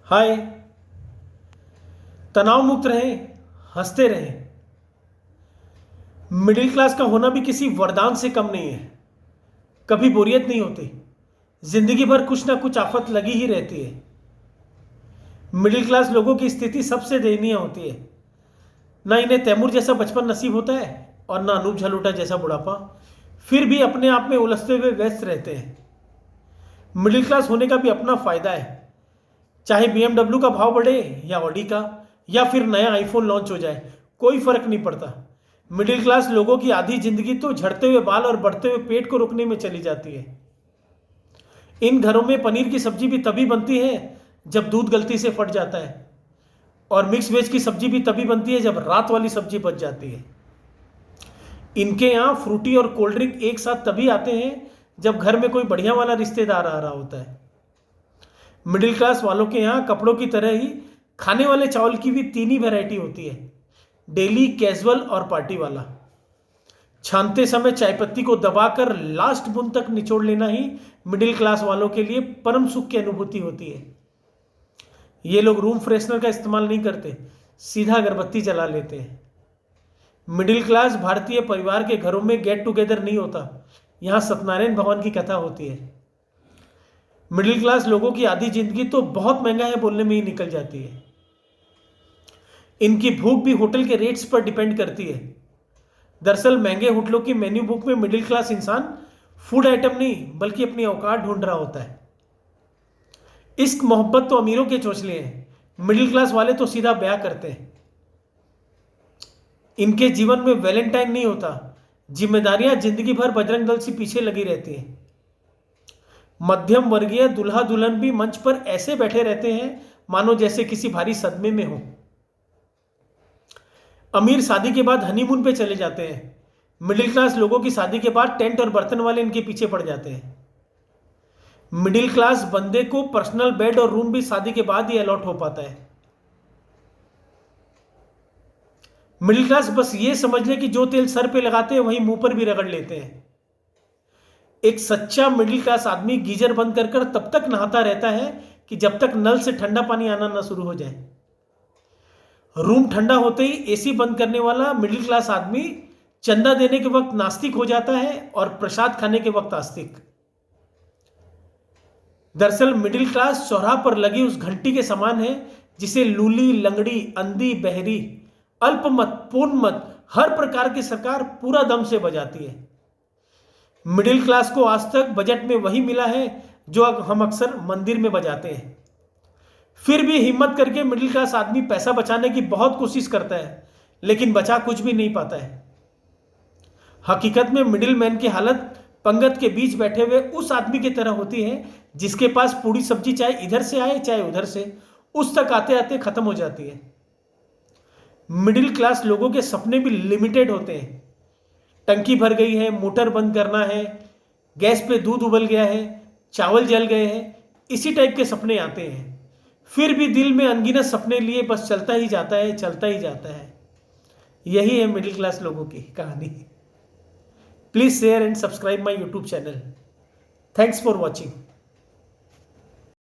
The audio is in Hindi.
हाय। तनाव मुक्त रहें, हंसते रहें। मिडिल क्लास का होना भी किसी वरदान से कम नहीं है। कभी बोरियत नहीं होती। जिंदगी भर कुछ ना कुछ आफत लगी ही रहती है। मिडिल क्लास लोगों की स्थिति सबसे दयनीय होती है। ना इन्हें तैमूर जैसा बचपन नसीब होता है और ना अनूप झलूटा जैसा बुढ़ापा। फिर भी अपने आप में उलझते हुए व्यस्त रहते हैं। मिडिल क्लास होने का भी अपना फायदा है। चाहे BMW का भाव बढ़े या ऑडी का, या फिर नया आईफोन लॉन्च हो जाए, कोई फर्क नहीं पड़ता। मिडिल क्लास लोगों की आधी जिंदगी तो झड़ते हुए बाल और बढ़ते हुए पेट को रोकने में चली जाती है। इन घरों में पनीर की सब्जी भी तभी बनती है जब दूध गलती से फट जाता है, और मिक्स वेज की सब्जी भी तभी बनती है जब रात वाली सब्जी बच जाती है। इनके यहाँ फ्रूटी और कोल्ड ड्रिंक एक साथ तभी आते हैं जब घर में कोई बढ़िया वाला रिश्तेदार आ रहा होता है। मिडिल क्लास वालों के यहाँ कपड़ों की तरह ही खाने वाले चावल की भी तीन ही वैरायटी होती है: डेली, कैजुअल और पार्टी वाला। छानते समय चाय पत्ती को दबाकर लास्ट बूंद तक निचोड़ लेना ही मिडिल क्लास वालों के लिए परम सुख की अनुभूति होती है। ये लोग रूम फ्रेशनर का इस्तेमाल नहीं करते, सीधा अगरबत्ती जला लेते हैं। मिडिल क्लास भारतीय परिवार के घरों में गेट टुगेदर नहीं होता, यहाँ सत्यनारायण भगवान की कथा होती है। मिडिल क्लास लोगों की आधी जिंदगी तो बहुत महंगा है बोलने में ही निकल जाती है। इनकी भूख भी होटल के रेट्स पर डिपेंड करती है। दरअसल महंगे होटलों की मेन्यू बुक में मिडिल क्लास इंसान फूड आइटम नहीं बल्कि अपनी औकात ढूंढ रहा होता है। इश्क मोहब्बत तो अमीरों के चोंचले हैं, मिडिल क्लास वाले तो सीधा ब्याह करते हैं। इनके जीवन में वैलेंटाइन नहीं होता, जिम्मेदारियां जिंदगी भर बजरंग दल से पीछे लगी रहती हैं। मध्यम वर्गीय दुल्हा दुल्हन भी मंच पर ऐसे बैठे रहते हैं मानो जैसे किसी भारी सदमे में हो। अमीर शादी के बाद हनीमून पे चले जाते हैं। मिडिल क्लास लोगों की शादी के बाद टेंट और बर्तन वाले इनके पीछे पड़ जाते हैं। मिडिल क्लास बंदे को पर्सनल बेड और रूम भी शादी के बाद ही अलॉट हो पाता है। मिडिल क्लास बस ये समझ ले कि जो तेल सर पे लगाते हैं वही मुंह पर भी रगड़ लेते हैं। एक सच्चा मिडिल क्लास आदमी गीजर बंद कर कर तब तक नहाता रहता है कि जब तक नल से ठंडा पानी आना ना शुरू हो जाए। रूम ठंडा होते ही एसी बंद करने वाला मिडिल क्लास आदमी चंदा देने के वक्त नास्तिक हो जाता है और प्रसाद खाने के वक्त आस्तिक। दरअसल मिडिल क्लास चौराहा पर लगी उस घंटी के समान है जिसे लूली, लंगड़ी, अंधी, बहरी, अल्पमत, पूर्णमत, हर प्रकार की सरकार पूरा दम से बजाती है। मिडिल क्लास को आज तक बजट में वही मिला है जो हम अक्सर मंदिर में बजाते हैं। फिर भी हिम्मत करके मिडिल क्लास आदमी पैसा बचाने की बहुत कोशिश करता है, लेकिन बचा कुछ भी नहीं पाता है। हकीकत में मिडिल मैन की हालत पंगत के बीच बैठे हुए उस आदमी की तरह होती है जिसके पास पूरी सब्जी चाहे इधर से आए चाहे उधर से, उस तक आते आते खत्म हो जाती है। मिडिल क्लास लोगों के सपने भी लिमिटेड होते हैं। टंकी भर गई है, मोटर बंद करना है, गैस पे दूध उबल गया है, चावल जल गए हैं, इसी टाइप के सपने आते हैं। फिर भी दिल में अनगिनत सपने लिए बस चलता ही जाता है, चलता ही जाता है। यही है मिडिल क्लास लोगों की कहानी। Please share and subscribe my YouTube channel. Thanks for watching.